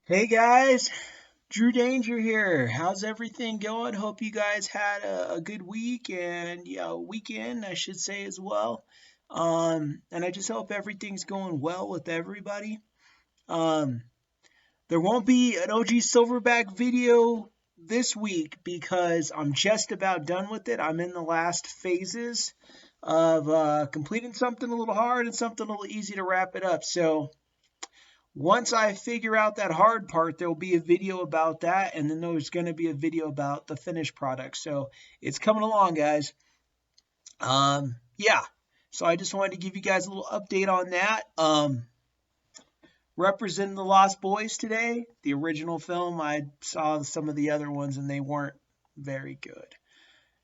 Hey guys, Drew Danger here. How's everything going? Hope you guys had a good week and weekend, I should say as well. And I just hope everything's going well with everybody. Um, there won't be an OG Silverback video this week because I'm just about done with it. I'm in the last phases of completing something a little hard and something a little easy to wrap it up. So once I figure out that hard part, there will be a video about that, and then there's going to be a video about the finished product. So it's coming along, guys. Yeah. So I just wanted to give you guys a little update on that. Representing the Lost Boys today, the original film. I saw some of the other ones, and they weren't very good.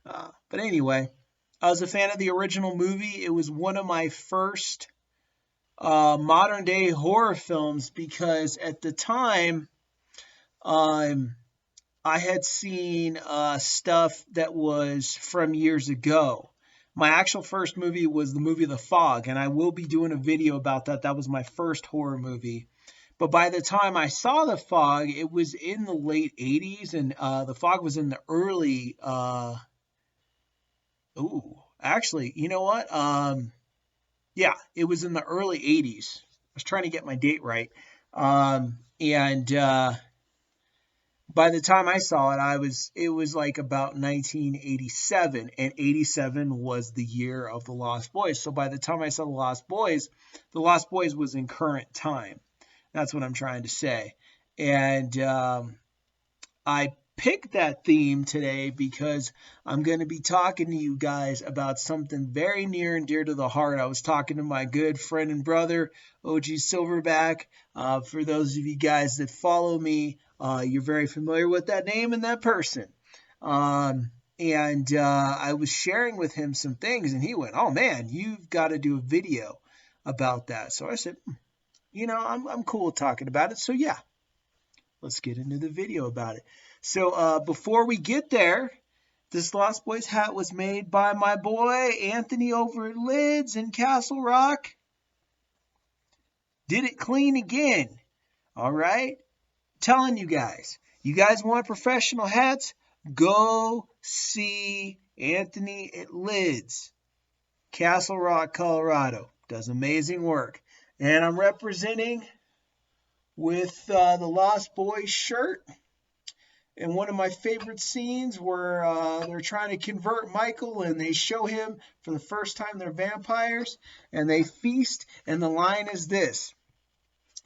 But anyway, I was a fan of the original movie. It was one of my first modern day horror films because at the time um, I had seen stuff that was from years ago. My actual first movie was the movie The Fog, and I will be doing a video about that. That was my first horror movie. But by the time I saw The Fog, it was in the late 80s, and The Fog was in the early. Actually, you know what? Yeah, it was in the early 80s. I was trying to get my date right. And by the time I saw it was like about 1987, and 87 was the year of The Lost Boys. So by the time I saw The Lost Boys was in current time. That's what I'm trying to say. And I picked that theme today because I'm going to be talking to you guys about something very near and dear to the heart. I was talking to my good friend and brother, OG Silverback. For those of you guys that follow me, you're very familiar with that name and that person. And I was sharing with him some things, and he went, "Oh man, you've got to do a video about that." So I said, I'm cool with talking about it. So yeah, let's get into the video about it. So before we get there, this Lost Boys hat was made by my boy Anthony over at Lids in Castle Rock. Did it clean again. All right. Telling you guys want professional hats? Go see Anthony at Lids, Castle Rock, Colorado. Does amazing work. And I'm representing with the Lost Boys shirt. And one of my favorite scenes where they're trying to convert Michael and they show him for the first time they're vampires and they feast. And the line is this: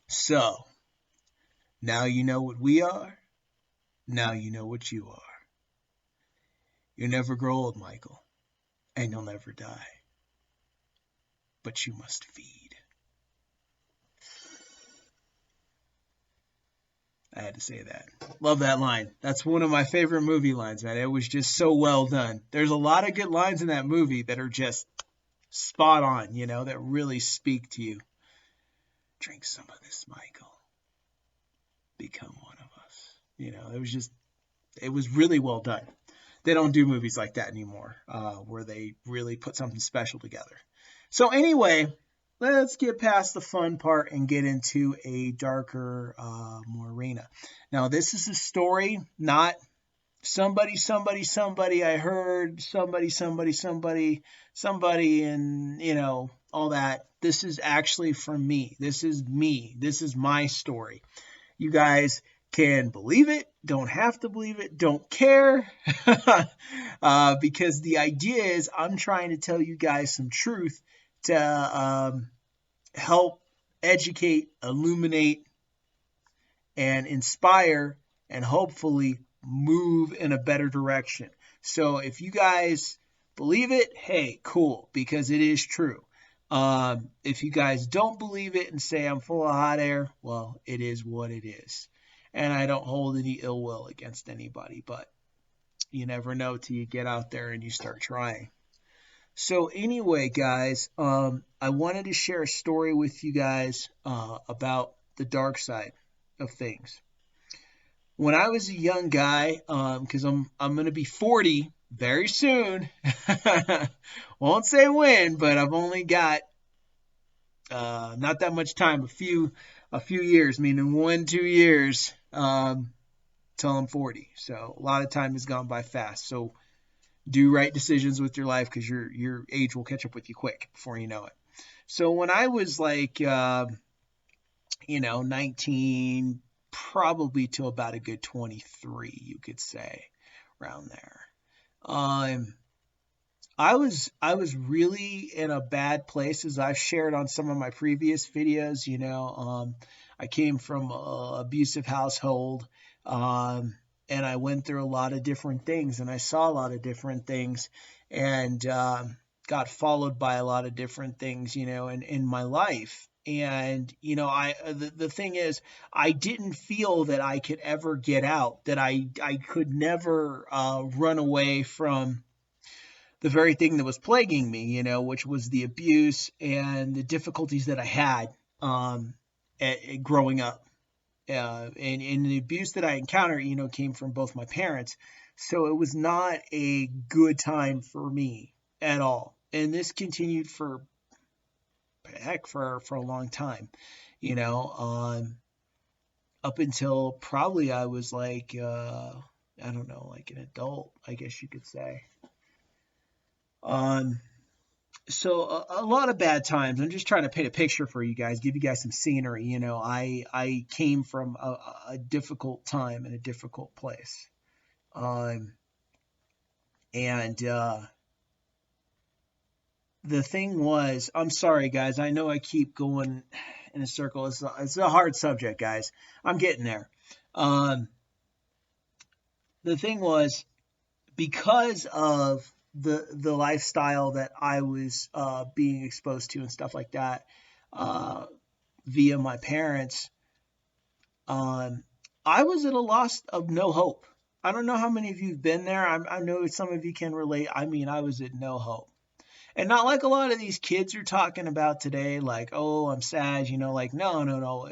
"So, now you know what we are. Now you know what you are. You'll never grow old, Michael, and you'll never die. But you must feed." I had to say that. Love that line. That's one of my favorite movie lines, man. It was just so well done. There's a lot of good lines in that movie that are just spot on, that really speak to you. Drink some of this, Michael. Become one of us. It was really well done. They don't do movies like that anymore, where they really put something special together. So anyway, let's get past the fun part and get into a darker, more arena. Now, this is a story, not somebody, I heard somebody, and, all that. This is actually from me. This is me. This is my story. You guys can believe it, don't have to believe it, don't care, because the idea is I'm trying to tell you guys some truth to help educate, illuminate, and inspire, and hopefully move in a better direction. So if you guys believe it, hey, cool, because it is true. If you guys don't believe it and say I'm full of hot air, well, it is what it is. And I don't hold any ill will against anybody, but you never know till you get out there and you start trying. So anyway, guys, I wanted to share a story with you guys about the dark side of things. When I was a young guy, because I'm going to be 40 very soon. Won't say when, but I've only got not that much time, a few a few years, meaning 1, 2 years, till I'm 40. So a lot of time has gone by fast. So do right decisions with your life because your age will catch up with you quick before you know it. So when I was like, 19, probably to about a good 23, you could say, around there. Um, I was really in a bad place, as I've shared on some of my previous videos. I came from an abusive household, um, and I went through a lot of different things, and I saw a lot of different things, and got followed by a lot of different things, in my life. And the thing is, I didn't feel that I could ever get out, that I could never run away from the very thing that was plaguing me, which was the abuse and the difficulties that I had, growing up. And the abuse that I encountered, came from both my parents. So it was not a good time for me at all. And this continued for a long time, up until probably I was like, I don't know, like an adult, I guess you could say. Um, so a lot of bad times. I'm just trying to paint a picture for you guys, give you guys some scenery. I came from a difficult time in a difficult place. Um, and The thing was, I'm sorry, guys. I know I keep going in a circle. It's a hard subject, guys. I'm getting there. Um, the thing was, because of the lifestyle that I was being exposed to and stuff like that, uh, via my parents, um, I was at a loss of no hope. I don't know how many of you've been there. I know some of you can relate. I mean, I was at no hope. And not like a lot of these kids are talking about today, like, oh, I'm sad, like, no, no, no.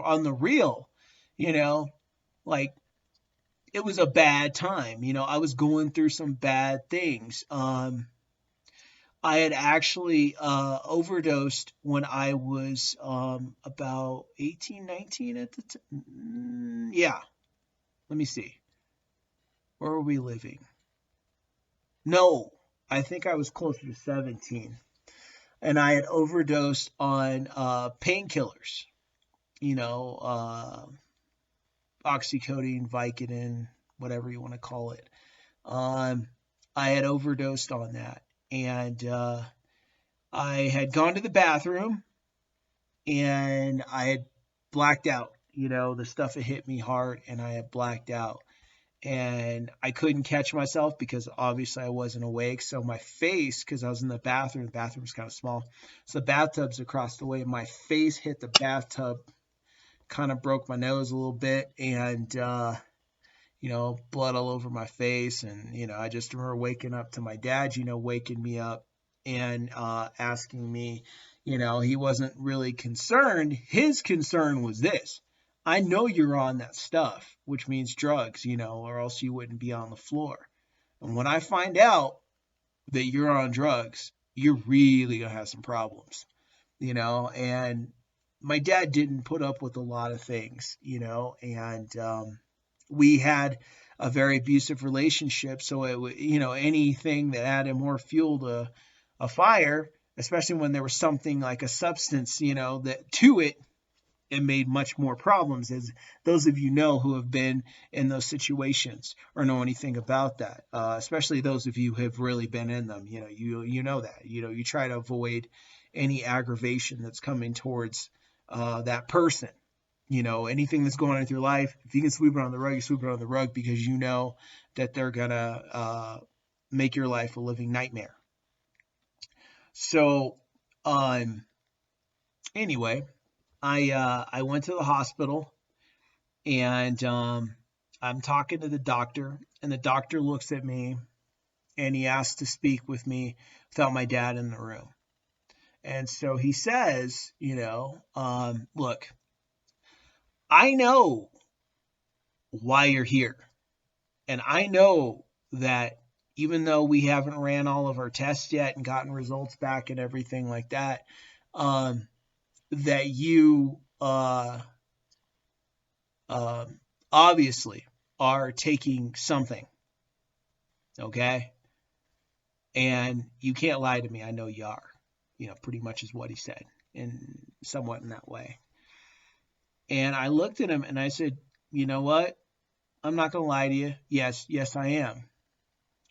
On the real, you know, like, it was a bad time. I was going through some bad things. I had actually overdosed when I was about 18, 19 at the time. Yeah, let me see. Where were we living? No, I think I was closer to 17. And I had overdosed on painkillers, you know, uh, oxycodone, Vicodin, whatever you want to call it. Um, I had overdosed on that. And I had gone to the bathroom and I had blacked out. The stuff had hit me hard and I had blacked out. And I couldn't catch myself because obviously I wasn't awake. So my face, because I was in the bathroom was kind of small. So the bathtub's across the way. My face hit the bathtub, kind of broke my nose a little bit, and blood all over my face. And I just remember waking up to my dad, waking me up and asking me, he wasn't really concerned. His concern was this: I know you're on that stuff, which means drugs, or else you wouldn't be on the floor. And when I find out that you're on drugs, you're really going to have some problems, and my dad didn't put up with a lot of things, and we had a very abusive relationship. So anything that added more fuel to a fire, especially when there was something like a substance, that to it, it made much more problems, as those of you know who have been in those situations or know anything about that, especially those of you who have really been in them. You know that. You try to avoid any aggravation that's coming towards that person. Anything that's going on with your life, if you can sweep it on the rug, you sweep it on the rug, because you know that they're gonna make your life a living nightmare. So, anyway, I went to the hospital, and I'm talking to the doctor, and the doctor looks at me and he asks to speak with me without my dad in the room. And so he says, look, I know why you're here. And I know that even though we haven't ran all of our tests yet and gotten results back and everything like that, that you uh, obviously are taking something, okay? And you can't lie to me. I know you are. Pretty much is what he said, in somewhat in that way. And I looked at him and I said, you know what? I'm not going to lie to you. Yes, I am.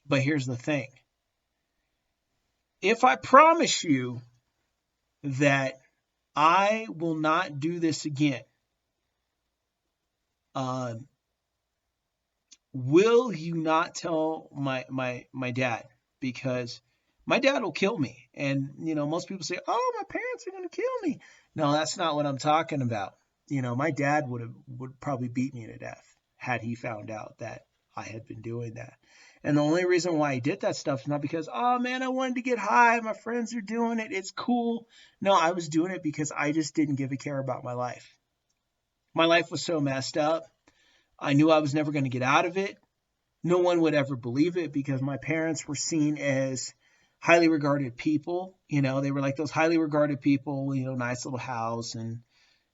But here's the thing. If I promise you that I will not do this again, uh, will you not tell my dad? Because my dad will kill me. And, most people say, oh, my parents are going to kill me. No, that's not what I'm talking about. My dad would probably beat me to death had he found out that I had been doing that. And the only reason why I did that stuff is not because, oh man, I wanted to get high. My friends are doing it. It's cool. No, I was doing it because I just didn't give a care about my life. My life was so messed up. I knew I was never going to get out of it. No one would ever believe it because my parents were seen as highly regarded people. They were like those highly regarded people, nice little house and,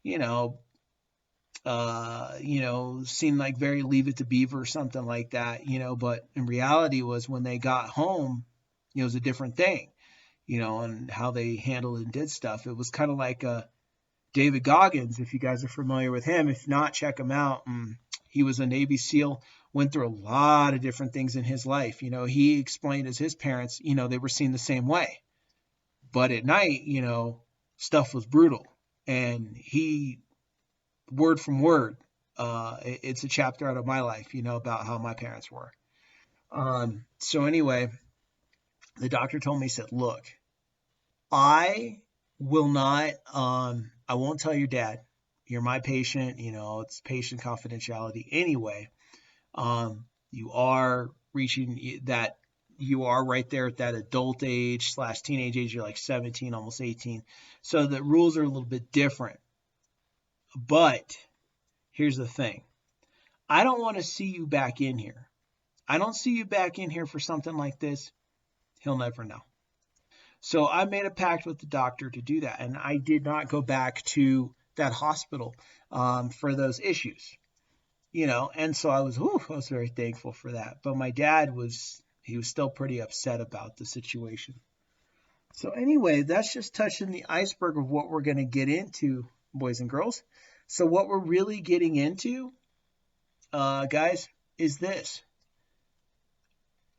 you know, seemed like very Leave It to Beaver or something like that, but in reality was when they got home, it was a different thing, and how they handled and did stuff. It was kind of like David Goggins, if you guys are familiar with him. If not, check him out. He was a Navy SEAL, went through a lot of different things in his life. He explained as his parents, they were seen the same way. But at night, stuff was brutal. And he, word from word, it's a chapter out of my life, about how my parents were. So anyway, the doctor told me, he said, look, I will not, I won't tell your dad. You're my patient, it's patient confidentiality anyway. You are reaching that, you are right there at that adult age / teenage age. You're like 17, almost 18. So the rules are a little bit different. But here's the thing. I don't want to see you back in here. I don't see you back in here for something like this. He'll never know. So I made a pact with the doctor to do that. And I did not go back to that hospital for those issues. And so I was very thankful for that. But my dad was still pretty upset about the situation. So anyway, that's just touching the iceberg of what we're going to get into, boys and girls. So what we're really getting into, guys, is this.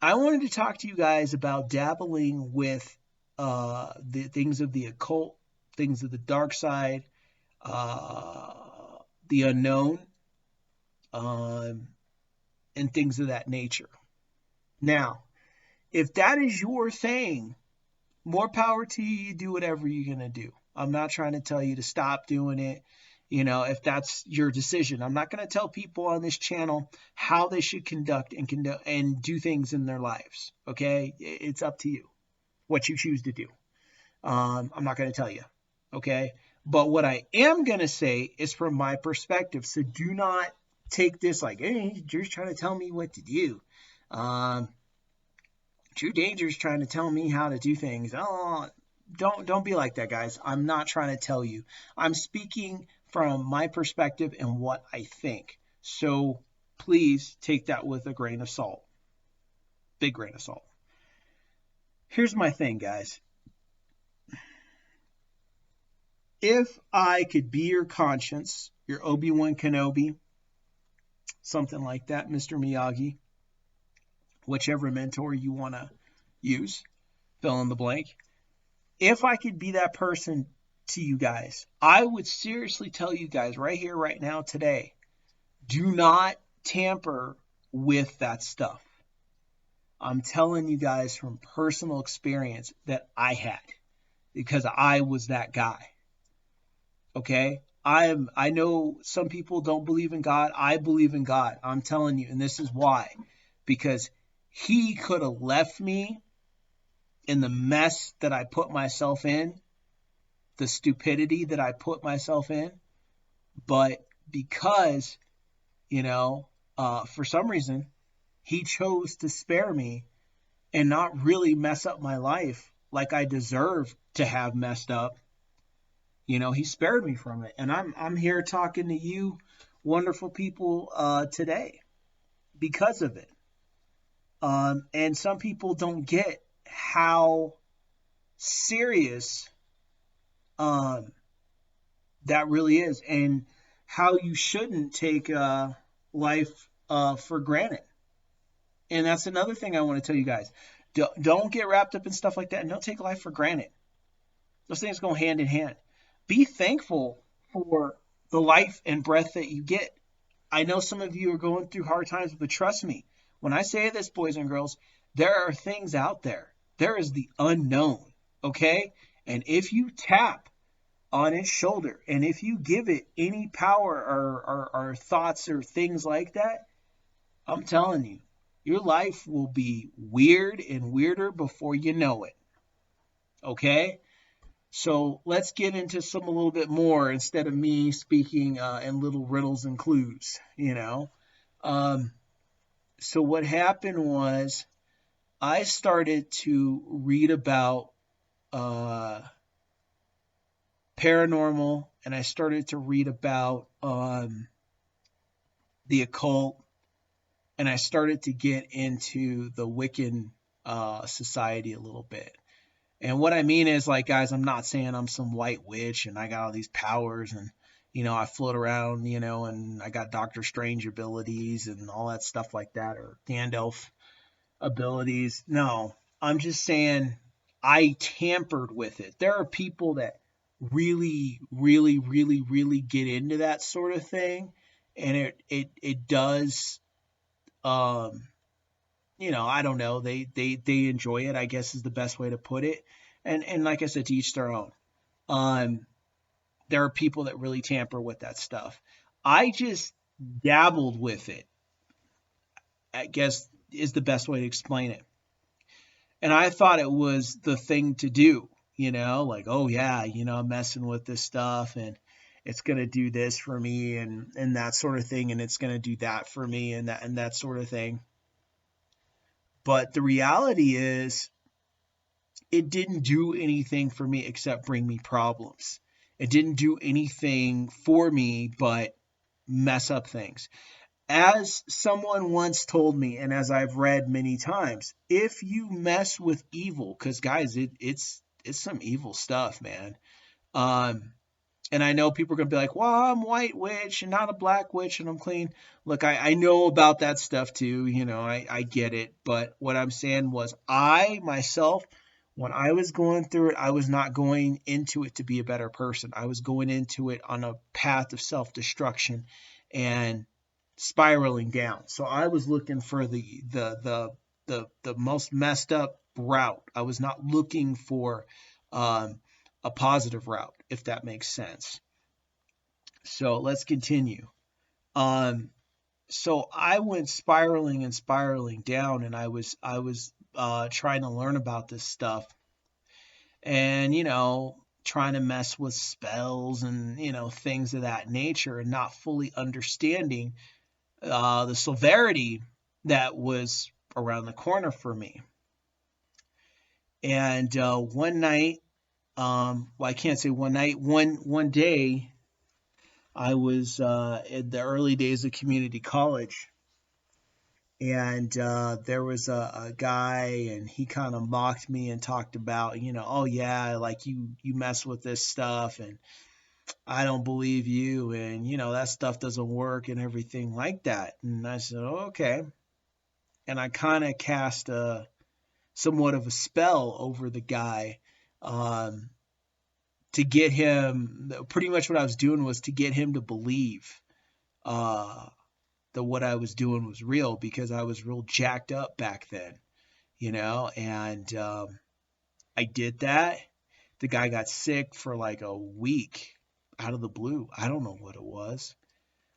I wanted to talk to you guys about dabbling with the things of the occult, things of the dark side, the unknown, and things of that nature. Now, if that is your thing, more power to you. You do whatever you're going to do. I'm not trying to tell you to stop doing it. If that's your decision. I'm not going to tell people on this channel how they should conduct and do things in their lives. Okay? It's up to you what you choose to do. I'm not going to tell you. Okay? But what I am going to say is from my perspective. So do not take this like, hey, you're trying to tell me what to do. True Danger is trying to tell me how to do things. Oh, don't be like that, guys. I'm not trying to tell you. I'm speaking from my perspective and what I think. So please take that with a grain of salt. Big grain of salt. Here's my thing, guys. If I could be your conscience, your Obi-Wan Kenobi, something like that, Mr. Miyagi, whichever mentor you want to use, fill in the blank. If I could be that person to you guys, I would seriously tell you guys right here, right now, today, do not tamper with that stuff. I'm telling you guys from personal experience that I had, because I was that guy. Okay? I know some people don't believe in God. I believe in God. I'm telling you, and this is why. Because he could have left me in the mess that I put myself in, the stupidity that I put myself in. But because, for some reason, he chose to spare me and not really mess up my life like I deserve to have messed up. He spared me from it, and I'm here talking to you, wonderful people, today because of it. And some people don't get how serious um, that really is, and how you shouldn't take life for granted. And that's another thing I want to tell you guys. Don't get wrapped up in stuff like that, and don't take life for granted. Those things go hand in hand. Be thankful for the life and breath that you get. I know some of you are going through hard times, but trust me, when I say this, boys and girls, there are things out there. There is the unknown, okay? And if you tap on its shoulder, and if you give it any power or thoughts or things like that, I'm telling you, your life will be weird and weirder before you know it, okay? So let's get into some a little bit more instead of me speaking in little riddles and clues. Um, so what happened was I started to read about uh, paranormal, and I started to read about the occult, and I started to get into the Wiccan society a little bit. And what I mean is, like, guys, I'm not saying I'm some white witch and I got all these powers and, I float around, and I got Doctor Strange abilities and all that stuff like that, or Gandalf abilities. No, I'm just saying I tampered with it. There are people that really, really, really, really get into that sort of thing, and it does, um, I don't know. They enjoy it, I guess is the best way to put it. And like I said, to each their own. Um, there are people that really tamper with that stuff. I just dabbled with it, I guess is the best way to explain it. And I thought it was the thing to do, like, oh yeah, I'm messing with this stuff and it's gonna do this for me and that sort of thing, and it's gonna do that for me and that sort of thing. But the reality is it didn't do anything for me except bring me problems. It didn't do anything for me but mess up things. As someone once told me, and as I've read many times, if you mess with evil, because guys, it's some evil stuff, man. Um, and I know people are gonna be like, "Well, I'm white witch and not a black witch, and I'm clean." Look, I know about that stuff too. I get it. But what I'm saying was, I myself, when I was going through it, I was not going into it to be a better person. I was going into it on a path of self destruction and spiraling down. So I was looking for the most messed up route. I was not looking for um, a positive route, if that makes sense. So let's continue. Um, so I went spiraling and spiraling down, and I was trying to learn about this stuff, and trying to mess with spells and things of that nature, and not fully understanding the severity that was around the corner for me. And one night, well, I can't say one night, one day, I was in the early days of community college, and there was a guy, and he kind of mocked me and talked about, oh yeah, like you mess with this stuff, and I don't believe you, and that stuff doesn't work and everything like that. And I said, oh, okay. And I kind of cast a somewhat of a spell over the guy, um, to get him. Pretty much what I was doing was to get him to believe uh, that what I was doing was real, because I was real jacked up back then, and I did that. The guy got sick for like a week out of the blue. I don't know what it was.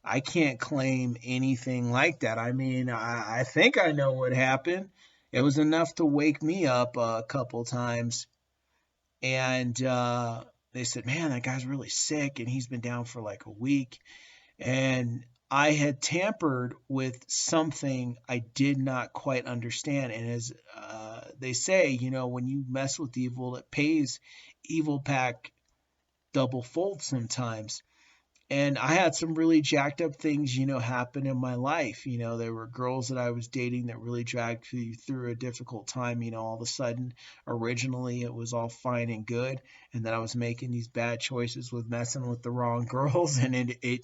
I can't claim anything like that. I mean, I think I know what happened. It was enough to wake me up a couple times. And they said, man, that guy's really sick and he's been down for like a week. And I had tampered with something I did not quite understand. And as they say, when you mess with evil, it pays evil back double fold sometimes. And I had some really jacked up things, happen in my life. There were girls that I was dating that really dragged me through a difficult time. All of a sudden, originally it was all fine and good, and then I was making these bad choices with messing with the wrong girls, and it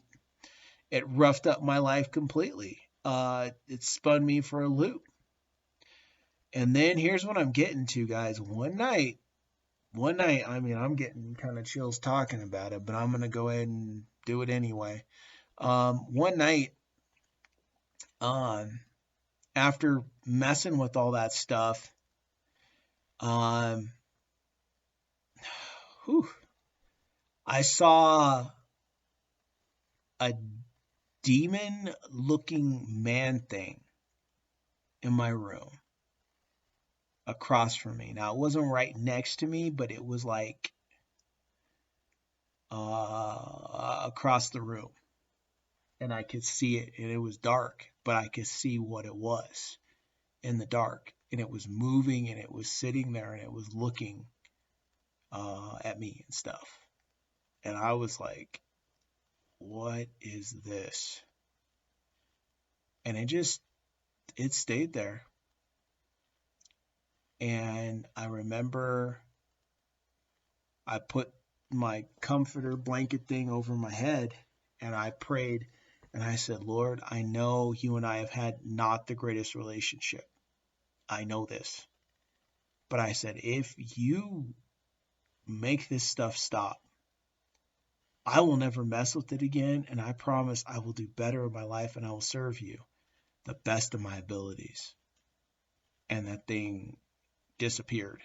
roughed up my life completely. It spun me for a loop. And then here's what I'm getting to, guys. One night, I mean, I'm getting kind of chills talking about it, but I'm gonna go ahead and do it anyway. One night, um, after messing with all that stuff, um, whew, I saw a demon-looking man thing in my room across from me. Now, it wasn't right next to me, but it was like across the room, and I could see it, and it was dark, but I could see what it was in the dark, and it was moving, and it was sitting there, and it was looking at me and stuff. And I was like, what is this? And it stayed there. And I remember I put my comforter blanket thing over my head, and I prayed, and I said, Lord, I know you and I have had not the greatest relationship. I know this. But I said, if you make this stuff stop, I will never mess with it again, and I promise I will do better in my life, and I will serve you the best of my abilities. And that thing disappeared,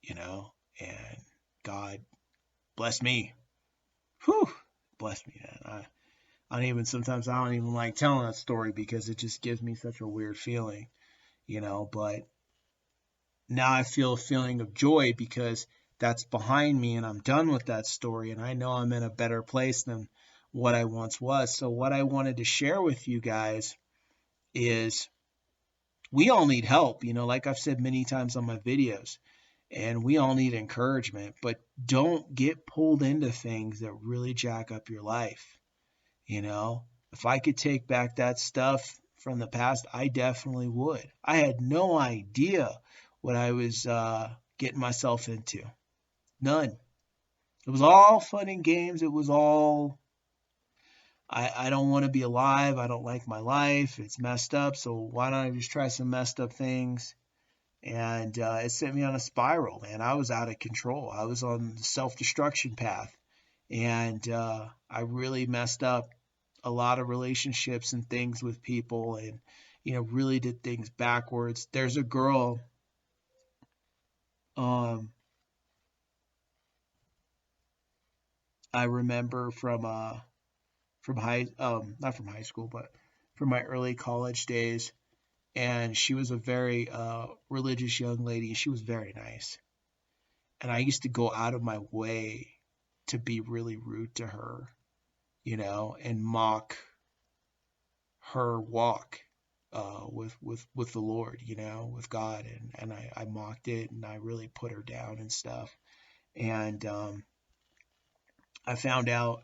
and God bless me. Whew, bless me, man. Sometimes I don't even like telling that story because it just gives me such a weird feeling, but now I feel a feeling of joy because that's behind me and I'm done with that story, and I know I'm in a better place than what I once was. So what I wanted to share with you guys is we all need help, like I've said many times on my videos, and we all need encouragement, but don't get pulled into things that really jack up your life. If I could take back that stuff from the past, I definitely would. I had no idea what I was getting myself into. None. It was all fun and games. It was all, I don't want to be alive. I don't like my life. It's messed up. So why don't I just try some messed up things? And it sent me on a spiral, man. I was out of control. I was on the self-destruction path. And I really messed up a lot of relationships and things with people, and really did things backwards. There's a girl um I remember from high not from high school, but from my early college days, and she was a very religious young lady. She was very nice, and I used to go out of my way to be really rude to her, and mock her walk with the Lord, with God, and I mocked it, and I really put her down and stuff. And I found out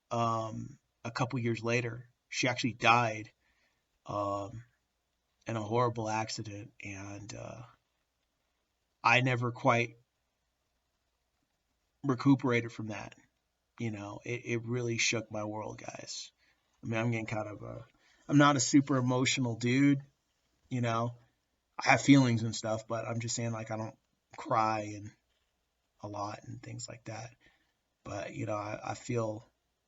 a couple years later she actually died um, in a horrible accident, and I never quite recuperated from that. It really shook my world, guys. I mean, I'm not a super emotional dude, you know. I have feelings and stuff, but I'm just saying, like, I don't cry and a lot and things like that. But I feel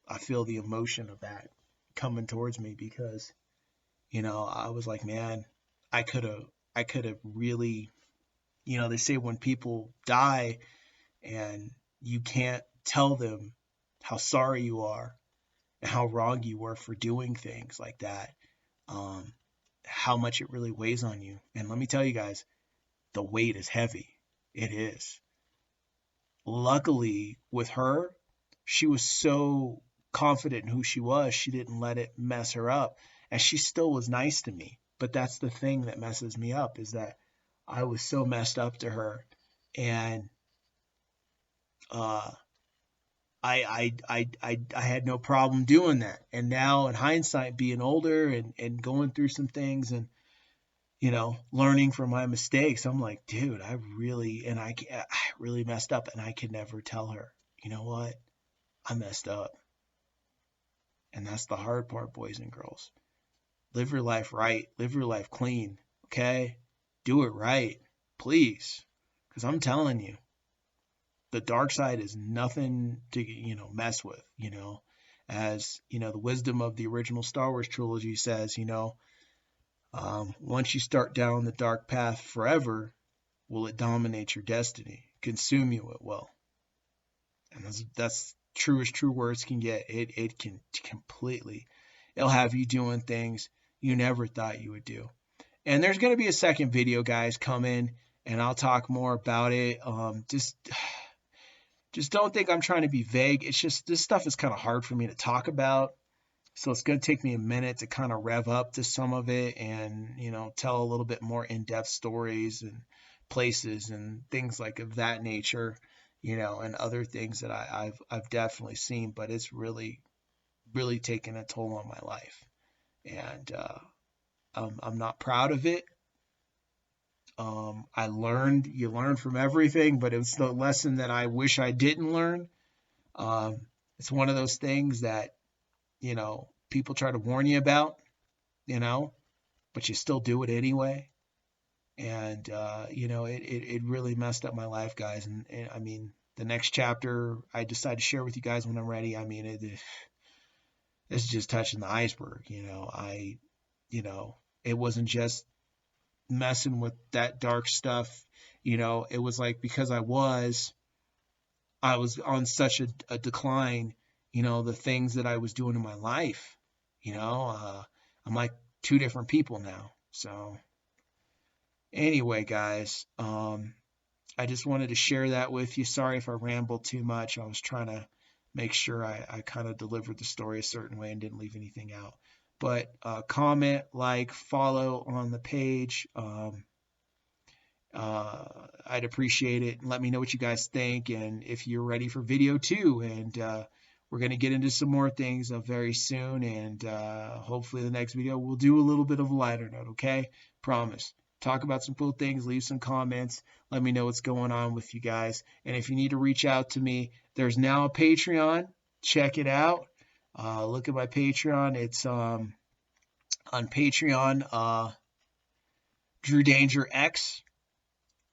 the emotion of that coming towards me because I was like, man, I could have I could have really, they say when people die and you can't tell them how sorry you are and how wrong you were for doing things like that, um, how much it really weighs on you. And let me tell you guys, the weight is heavy. It is. Luckily, with her, she was so confident in who she was, she didn't let it mess her up. And she still was nice to me. But that's the thing that messes me up is that I was so messed up to her. And uh, I had no problem doing that. And now in hindsight, being older and going through some things and, learning from my mistakes, I'm like, dude, I really messed up, and I could never tell her, you know what? I messed up. And that's the hard part, boys and girls. Live your life right. Live your life clean. Okay? Do it right. Please. Because I'm telling you, the dark side is nothing to, mess with, As, the wisdom of the original Star Wars trilogy says, once you start down the dark path forever, will it dominate your destiny? Consume you it will. And that's true as true words can get. It can completely, it'll have you doing things you never thought you would do. And there's going to be a second video, guys, coming, and I'll talk more about it. Just don't think I'm trying to be vague. It's just this stuff is kind of hard for me to talk about. So it's going to take me a minute to kind of rev up to some of it and, tell a little bit more in-depth stories and places and things like of that nature, and other things that I've definitely seen, but it's really, really taken a toll on my life. And I'm not proud of it. You learn from everything, but it was the lesson that I wish I didn't learn. It's one of those things that, people try to warn you about, but you still do it anyway. And, it really messed up my life, guys. And I mean, the next chapter I decide to share with you guys when I'm ready. I mean, it's just touching the iceberg, it wasn't just messing with that dark stuff. It was like, because I was on such a decline, the things that I was doing in my life, I'm like two different people now. So anyway, guys, I just wanted to share that with you. Sorry if I rambled too much. I was trying to make sure I kind of delivered the story a certain way and didn't leave anything out. But comment, like, follow on the page. I'd appreciate it. Let me know what you guys think, and if you're ready for video 2. And we're going to get into some more things very soon, and hopefully the next video we'll do a little bit of a lighter note, okay? Promise. Talk about some cool things, leave some comments, let me know what's going on with you guys. And if you need to reach out to me, there's now a Patreon. Check it out. Look at my Patreon. It's on Patreon, Drew Danger X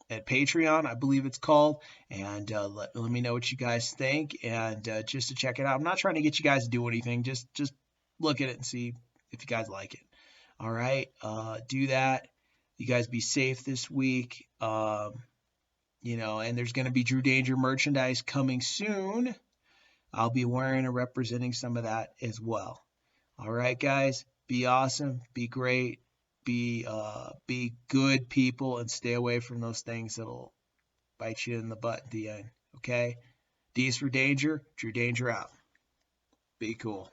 at Patreon, I believe it's called. And let me know what you guys think. And just to check it out, I'm not trying to get you guys to do anything. Just look at it and see if you guys like it. All right, do that. You guys be safe this week. And there's going to be Drew Danger merchandise coming soon. I'll be wearing and representing some of that as well. All right, guys, be awesome, be great, be good people, and stay away from those things that'll bite you in the butt at the end. Okay? D's for Danger, Drew Danger out. Be cool.